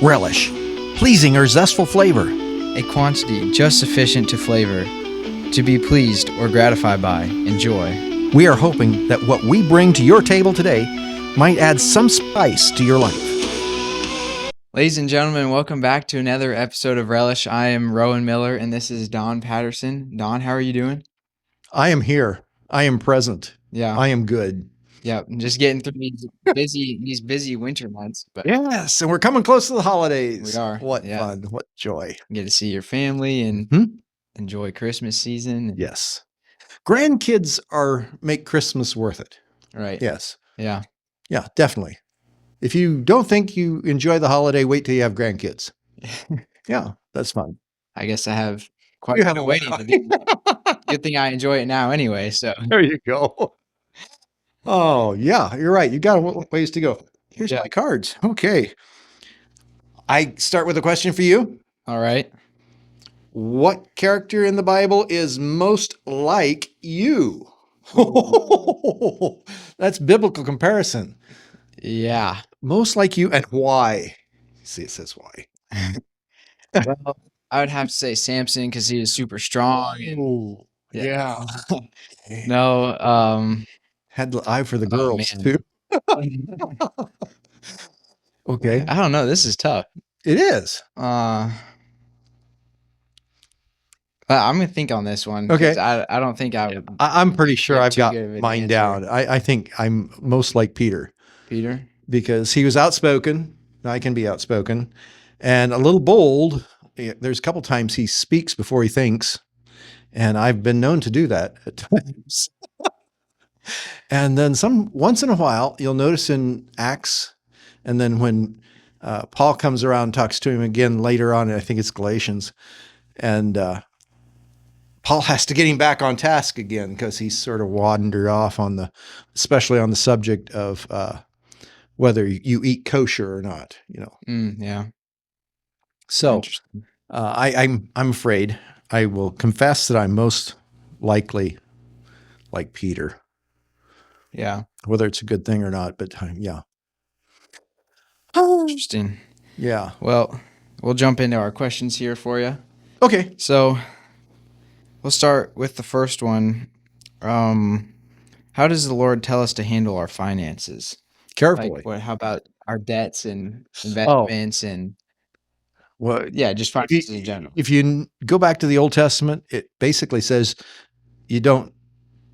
Relish, pleasing or zestful flavor. A quantity just sufficient to flavor, to be pleased or gratified by, enjoy. We are hoping that what we bring to your table today might add some spice to your life. Ladies and gentlemen, welcome back to another episode of Relish. I am Rowan Miller, and this is Don Patterson. Don, how are you doing? I am here. I am present. Yeah. I am good. Yeah, I'm just getting through these busy winter months. But Yes, and we're coming close to the holidays. We are. What Yeah. fun. What joy. Get to see your family and enjoy Christmas season. Yes. Grandkids make Christmas worth it. Right. Yes. Yeah. Yeah, definitely. If you don't think you enjoy the holiday, wait till you have grandkids. Yeah, that's fun. I guess I have quite You a have bit a of waiting to do. Good thing I enjoy it now anyway. So There you go. Oh, yeah, you're right. You got a ways to go. Here's Yeah. my cards. Okay. I start with a question for you. All right. What character in the Bible is most like you? That's biblical comparison. Yeah. Most like you and why? See, it says why. Well, I would have to say Samson because he was super strong. Oh, yeah. No, Had the eye for the girls man. too. Okay. I don't know. This is tough. It is. I'm gonna think on this one. Okay. 'Cause I don't think I would. I'm pretty sure have I've too got good of an mine answer. down. I think I'm most like Peter Peter. because he was outspoken. I can be outspoken and a little bold. There's a couple times he speaks before he thinks, and I've been known to do that at times. And then once in a while, you'll notice in Acts, and then when Paul comes around and talks to him again later on, I think it's Galatians, and Paul has to get him back on task again because he's sort of wandered off especially on the subject of whether you eat kosher or not, Yeah. So Interesting. I'm afraid I will confess that I'm most likely like Peter, Yeah. whether it's a good thing or not, but yeah. Interesting. Yeah. Well, we'll jump into our questions here for you. Okay. So we'll start with the first one. How does the Lord tell us to handle our finances? Carefully. Like, how about our debts and investments and just finances in general? If you go back to the Old Testament, it basically says you don't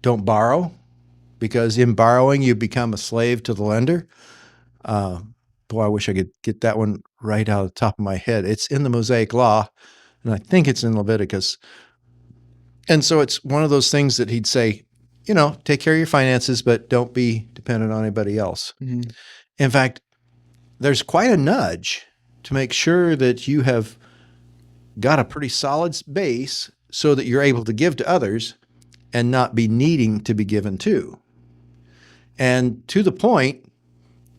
borrow, because in borrowing you become a slave to the lender. Boy, I wish I could get that one right out of the top of my head. It's in the Mosaic Law, and I think it's in Leviticus. And so it's one of those things that he'd say, take care of your finances, but don't be dependent on anybody else. Mm-hmm. In fact, there's quite a nudge to make sure that you have got a pretty solid base so that you're able to give to others and not be needing to be given to. And to the point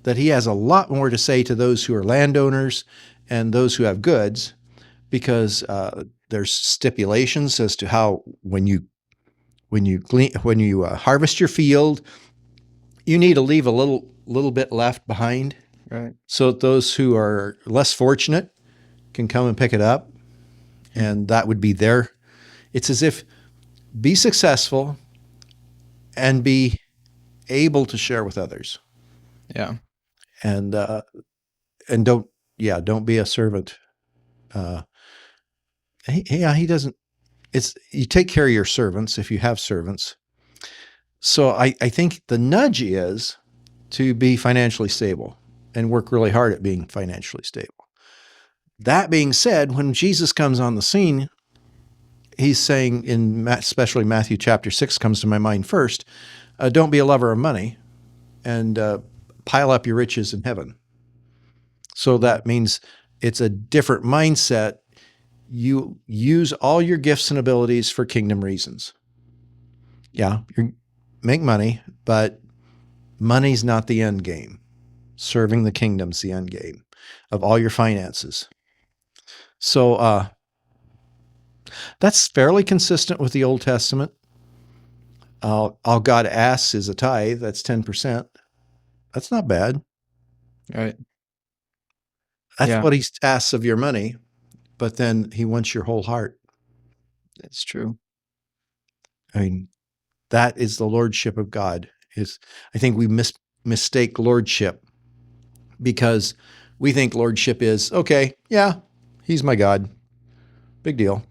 that he has a lot more to say to those who are landowners and those who have goods, because there's stipulations as to how when you harvest your field, you need to leave a little bit left behind, Right. so that those who are less fortunate can come and pick it up, and that would be their. It's as if be successful and be able to share with others. Yeah. And don't be a servant. He doesn't. It's you take care of your servants if you have servants. So I think the nudge is to be financially stable and work really hard at being financially stable. That being said, when Jesus comes on the scene, he's saying, especially Matthew chapter 6 comes to my mind first, don't be a lover of money, and pile up your riches in heaven. So that means it's a different mindset. You use all your gifts and abilities for kingdom reasons. Yeah, you make money, but money's not the end game. Serving the kingdom's the end game of all your finances. So that's fairly consistent with the Old Testament. All God asks is a tithe. That's 10%. That's not bad. Right. That's Yeah. what he asks of your money, but then he wants your whole heart. That's true. I mean, that is the lordship of God. I think we mistake lordship because we think lordship is, okay, yeah, he's my God. Big deal.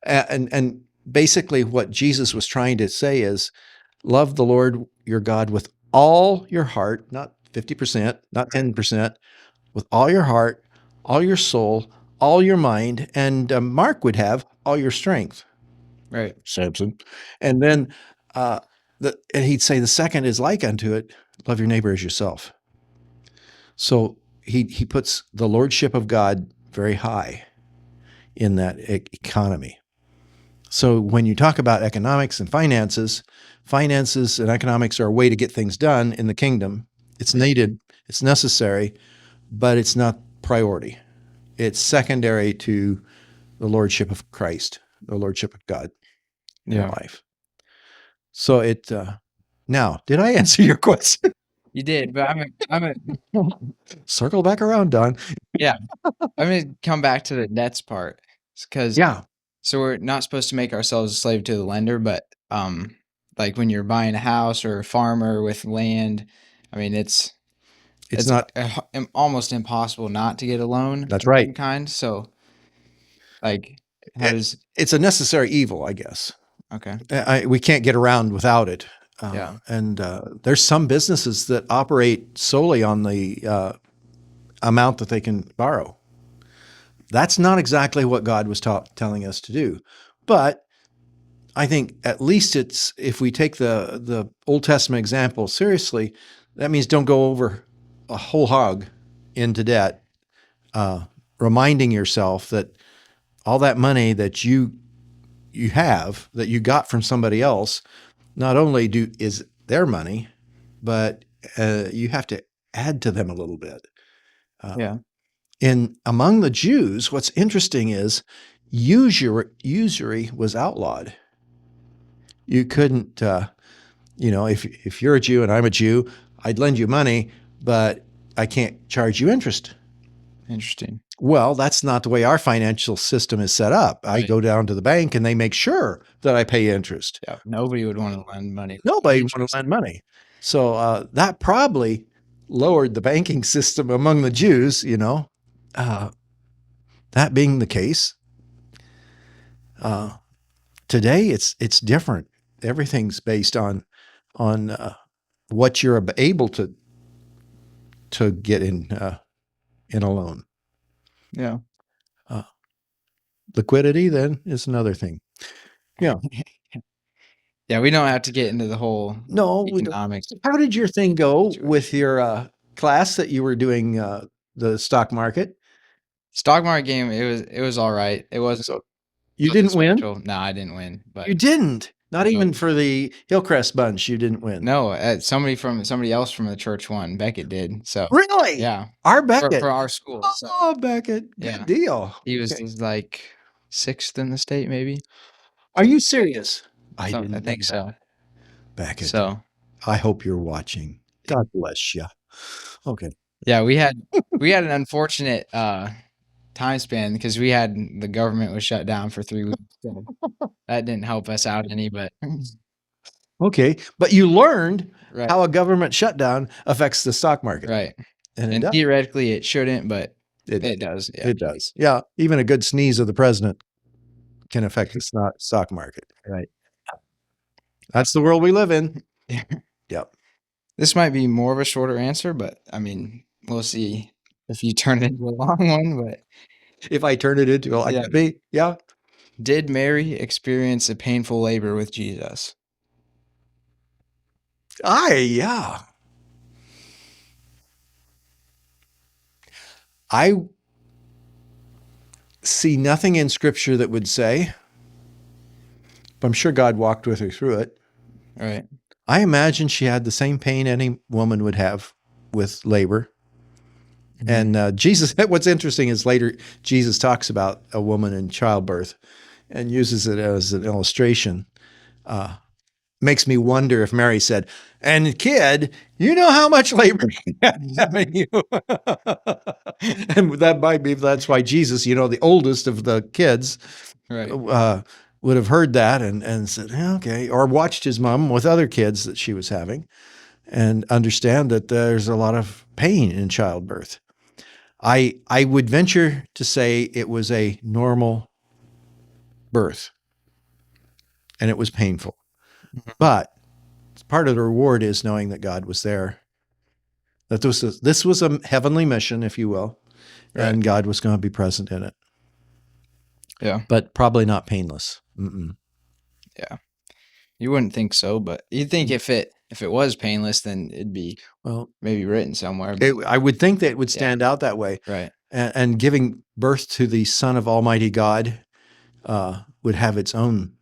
And basically what Jesus was trying to say is love the Lord your God with all your heart, not 50%, not 10%, with all your heart, all your soul, all your mind, and Mark would have all your strength. Right. Samson. And then and he'd say the second is like unto it, love your neighbor as yourself. So he puts the lordship of God very high in that economy. So when you talk about economics and finances and economics are a way to get things done in the kingdom. It's needed, it's necessary, but it's not priority. It's secondary to the lordship of Christ, the lordship of God in our life. So now, did I answer your question? You did, but I'm a Circle back around, Don. yeah. I'm gonna come back to the debts part because so we're not supposed to make ourselves a slave to the lender, but like when you're buying a house or a farmer with land, I mean it's not almost impossible not to get a loan. That's of right. some kind. So like how does it's a necessary evil, I guess. Okay. We can't get around without it. Yeah. And there's some businesses that operate solely on the amount that they can borrow. That's not exactly what God was telling us to do. But I think at least it's, if we take the Old Testament example seriously, that means don't go over a whole hog into debt, reminding yourself that all that money that you have, that you got from somebody else, not only is their money, but you have to add to them a little bit. Yeah. Among the Jews, what's interesting is usury was outlawed. You couldn't, if you're a Jew and I'm a Jew, I'd lend you money, but I can't charge you interest. Interesting. Well, that's not the way our financial system is set up. I go down to the bank and they make sure that I pay interest. Yeah. Nobody would want to lend money. Nobody would want to lend money. So that probably lowered the banking system among the Jews, that being the case. Today it's different. Everything's based on what you're able to get in a loan. Yeah. Liquidity then is another thing. Yeah. Yeah, we don't have to get into the whole economics. How did your thing go with your class that you were doing, the stock market? Stock market game, it was all right. It wasn't. You didn't win? No, I didn't win. But you didn't? Not even for the Hillcrest bunch, you didn't win? No, somebody else from the church won. Beckett did. So really? Yeah. Our Beckett for our school. Oh, Beckett. Good deal. He was like 6th in the state, maybe. Are you serious? I think so. Beckett. So I hope you're watching. God bless you. Okay. Yeah, we had an unfortunate time span because the government was shut down for 3 weeks. So that didn't help us out any, but okay. But you learned how a government shutdown affects the stock market. Right. And theoretically it shouldn't, but it does. Yeah. It does. Yeah. Even a good sneeze of the president can affect the stock market. Right. That's the world we live in. Yep. This might be more of a shorter answer, but I mean, we'll see if you turn it into a long one. But if I turn it into yeah. Did Mary experience a painful labor with Jesus? Yeah. I see nothing in Scripture that would say, but I'm sure God walked with her through it. Right. I imagine she had the same pain any woman would have with labor. Mm-hmm. And Jesus, what's interesting is later Jesus talks about a woman in childbirth and uses it as an illustration. Makes me wonder if Mary said, "And kid, you know how much labor you have having you." And that might be, that's why Jesus, the oldest of the kids, Right. Would have heard that and said, okay, or watched his mom with other kids that she was having and understand that there's a lot of pain in childbirth. I would venture to say it was a normal birth and it was painful. But part of the reward is knowing that God was there, that this was a heavenly mission, if you will, and God was going to be present in it. Yeah. But probably not painless. Mm-mm. Yeah. You wouldn't think so, but you'd think if it was painless, then it'd be maybe written somewhere. I would think that it would stand out that way. Right. And giving birth to the Son of Almighty God would have its own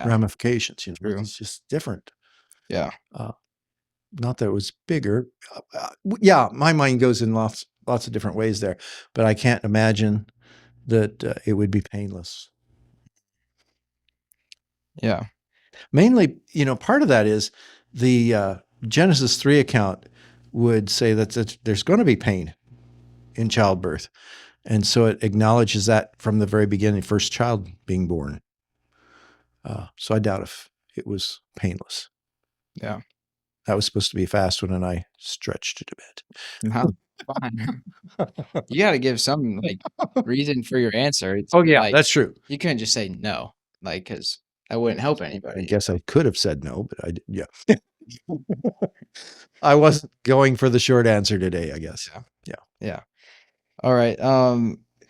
ramifications. True. It's just different. Yeah. Not that it was bigger. Yeah, my mind goes in lots of different ways there, but I can't imagine that it would be painless. Yeah. Mainly, part of that is the Genesis 3 account would say that there's going to be pain in childbirth. And so it acknowledges that from the very beginning, first child being born. So I doubt if it was painless. Yeah. That was supposed to be a fast one, and I stretched it a bit. No, fine. You got to give some reason for your answer. It's that's true. You couldn't just say no, because that wouldn't help anybody. I guess I could have said no, but I did. Yeah. I wasn't going for the short answer today, I guess. Yeah. All right.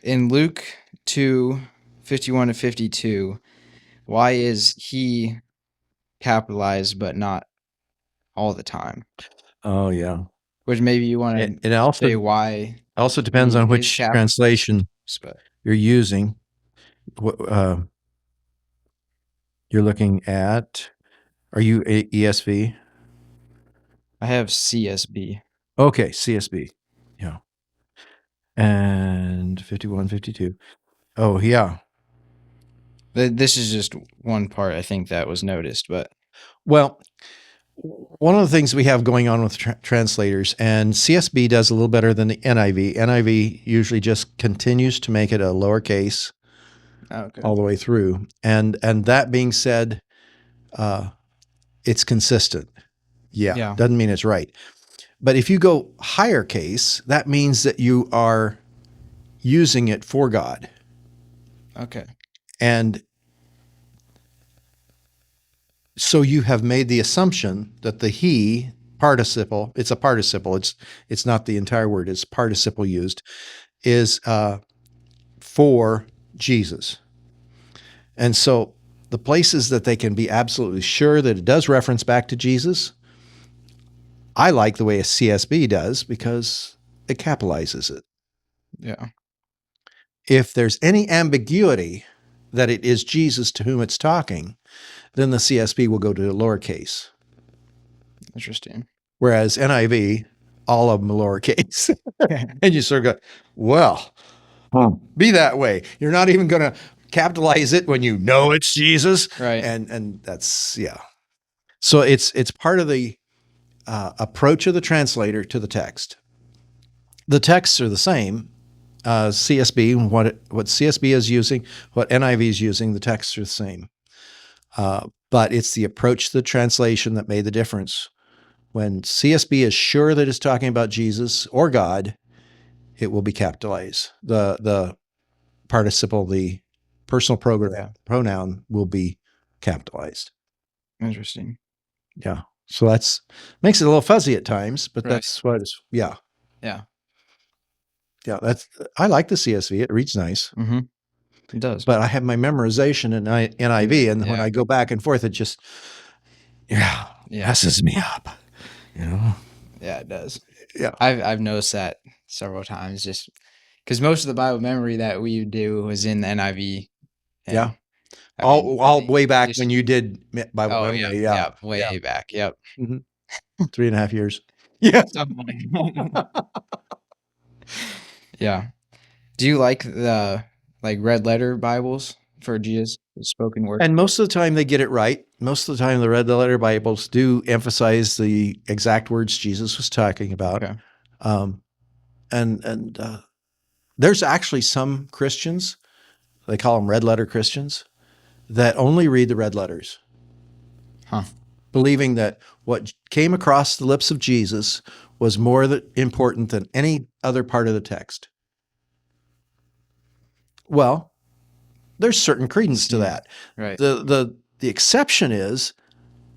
In Luke 2:51-52, why is he capitalized but not all the time? Oh, yeah. Which maybe you want to say why. Also depends on which translation you're using. You're looking at, are you ESV? I have CSB. Okay, CSB. Yeah. And 51-52. Oh, yeah. This is just one part I think that was noticed, but. Well, one of the things we have going on with translators, and CSB does a little better than the NIV. NIV usually just continues to make it a lowercase all the way through. And that being said, it's consistent. Yeah. Doesn't mean it's right. But if you go higher case, that means that you are using it for God. Okay. And so you have made the assumption that the he participle, it's a participle, it's not the entire word, it's participle used, is for Jesus. And so the places that they can be absolutely sure that it does reference back to Jesus, I like the way a CSB does because it capitalizes it. Yeah. If there's any ambiguity that it is Jesus to whom it's talking, then the CSB will go to the lowercase. Interesting. Whereas NIV, all of them are lowercase. And you sort of go, well, be that way. You're not even going to capitalize it when you know it's Jesus. Right. And that's, yeah. So it's part of the approach of the translator to the text. The texts are the same. CSB, what CSB is using, what NIV is using, the texts are the same. But it's the approach to the translation that made the difference. When CSB is sure that it's talking about Jesus or God, it will be capitalized. The participle, the personal pronoun will be capitalized. Interesting. Yeah. So that's makes it a little fuzzy at times, but that's what it's, yeah. Yeah. Yeah, I like the CSV. It reads nice. Mm-hmm. It does. But I have my memorization in NIV, and when I go back and forth, it just messes me up. Yeah, it does. Yeah, I've noticed that several times, just because most of the Bible memory that we do was in the NIV. Yeah, all way back when you did Bible memory. Yeah, way back. Yep. Mm-hmm. 3.5 years. Yeah. Yeah. Do you like the red letter Bibles for Jesus spoken word? And most of the time they get it right. Most of the time the red letter Bibles do emphasize the exact words Jesus was talking about. Okay. And There's actually some Christians, they call them red letter Christians, that only read the red letters. Huh. Believing that what came across the lips of Jesus was more important than any other part of the text. Well, there's certain credence to that. Right. The exception is,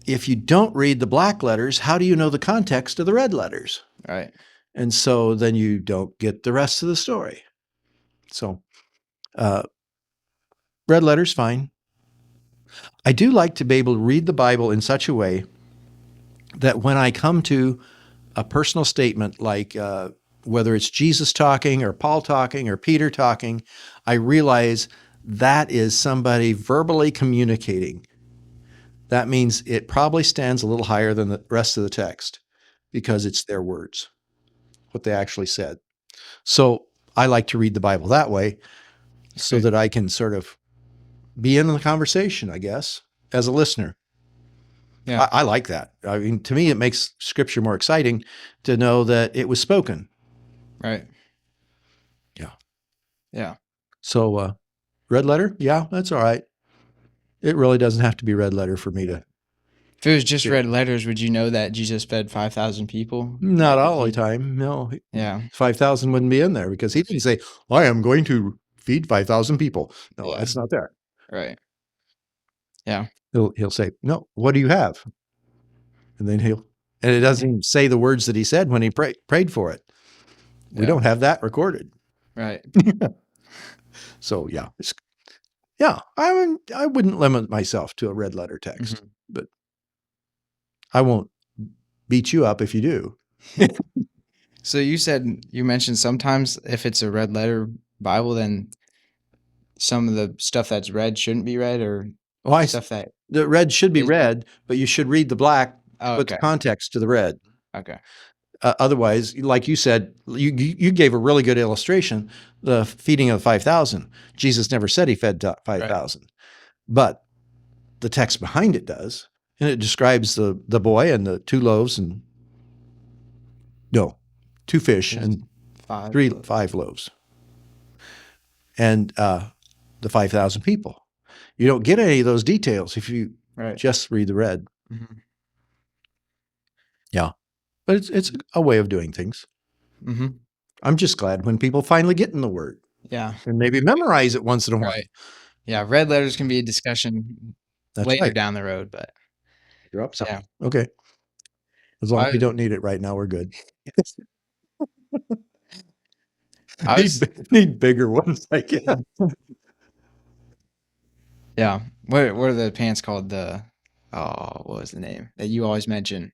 if you don't read the black letters, how do you know the context of the red letters? Right. And so then you don't get the rest of the story. So red letters, fine. I do like to be able to read the Bible in such a way that when I come to a personal statement like whether it's Jesus talking or Paul talking or Peter talking, I realize that is somebody verbally communicating. That means it probably stands a little higher than the rest of the text because it's their words, what they actually said. So I like to read the Bible that way so that I can sort of be in the conversation, I guess, as a listener. Yeah. I like that. I mean, to me, it makes Scripture more exciting to know that it was spoken. Right. Yeah. Yeah. So red letter, yeah, that's all right. It really doesn't have to be red letter for me to. If it was just red letters, would you know that Jesus fed 5,000 people? Not all the time. No. Yeah. 5,000 wouldn't be in there because he didn't say, I am going to feed 5,000 people. No, Yeah. that's not there. Right. Yeah. He'll say, no, what do you have? And then and it doesn't even say the words that he said when he prayed for it. We don't have that recorded. Right. So yeah, I wouldn't limit myself to a red letter text, but I won't beat you up if you do. So you mentioned sometimes if it's a red letter Bible, then some of the stuff that's red shouldn't be read, or stuff that the red should be read, but you should read the black with the context to the red. Okay. Otherwise, like you said, you gave a really good illustration, the feeding of 5,000. Jesus never said he fed 5,000, but the text behind it does, and it describes the boy and the 2 loaves and 2 fish and 5 loaves, and the 5,000 people. You don't get any of those details if you just read the red. Mm-hmm. Yeah, but it's a way of doing things. Mm-hmm. I'm just glad when people finally get in the Word. Yeah, and maybe memorize it once in a while. Right. Yeah, red letters can be a discussion later down the road, but you're up. Yeah. Okay. As long as we don't need it right now, we're good. Need bigger ones, I guess. Yeah. What are the pants called? What was the name that you always mention?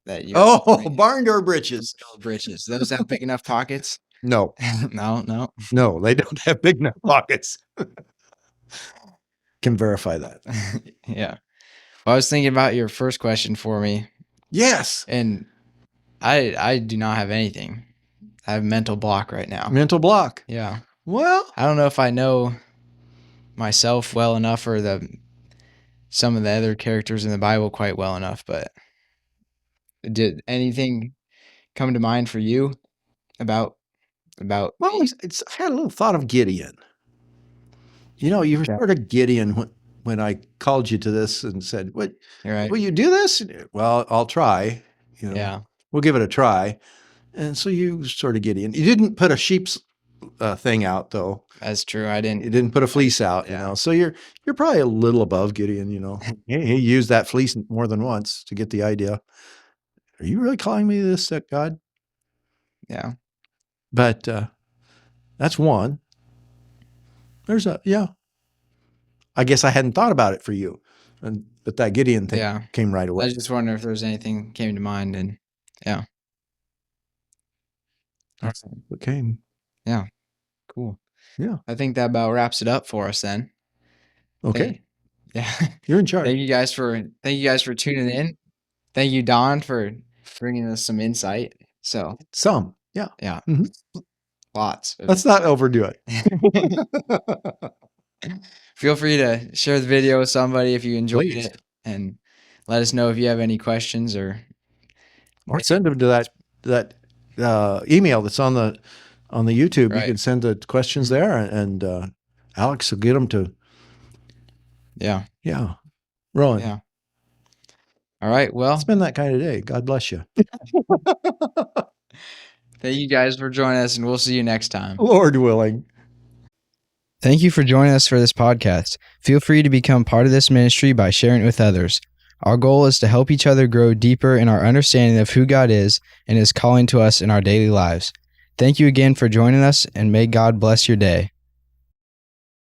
Barn door britches. Britches. Those have big enough pockets? No. No, they don't have big enough pockets. Can verify that. Yeah. Well, I was thinking about your first question for me. Yes. And I do not have anything. I have a mental block right now. Mental block. Yeah. Well, I don't know if I know myself well enough or some of the other characters in the Bible quite well enough, but did anything come to mind for you about well, I had a little thought of Gideon. You were sort of Gideon when I called you to this and said, "What? Will you do this?" Well, I'll try. Yeah. We'll give it a try. And so you sort of Gideon. You didn't put a sheep's thing out, though. That's true. I didn't. You didn't put a fleece out, So you're probably a little above Gideon. He used that fleece more than once to get the idea. Are you really calling me this, God? Yeah. But that's one. There's I guess I hadn't thought about it for you, but that Gideon thing came right away. I just wonder if there's anything came to mind, and that's what came. Yeah, cool. Yeah, I think that about wraps it up for us then. Okay. Yeah, you're in charge. Thank you guys for tuning in. Thank you, Don, for bringing us some insight. So yeah. Mm-hmm. Lots. Let's not overdo it. Feel free to share the video with somebody if you enjoyed it, and let us know if you have any questions or send them to that email that's on the on the YouTube. Right. You can send the questions there, and Alex will get them to. Yeah. Rowan. Yeah. All right. Well, it's been that kind of day. God bless you. Thank you guys for joining us, and we'll see you next time. Lord willing. Thank you for joining us for this podcast. Feel free to become part of this ministry by sharing it with others. Our goal is to help each other grow deeper in our understanding of who God is and His calling to us in our daily lives. Thank you again for joining us, and may God bless your day.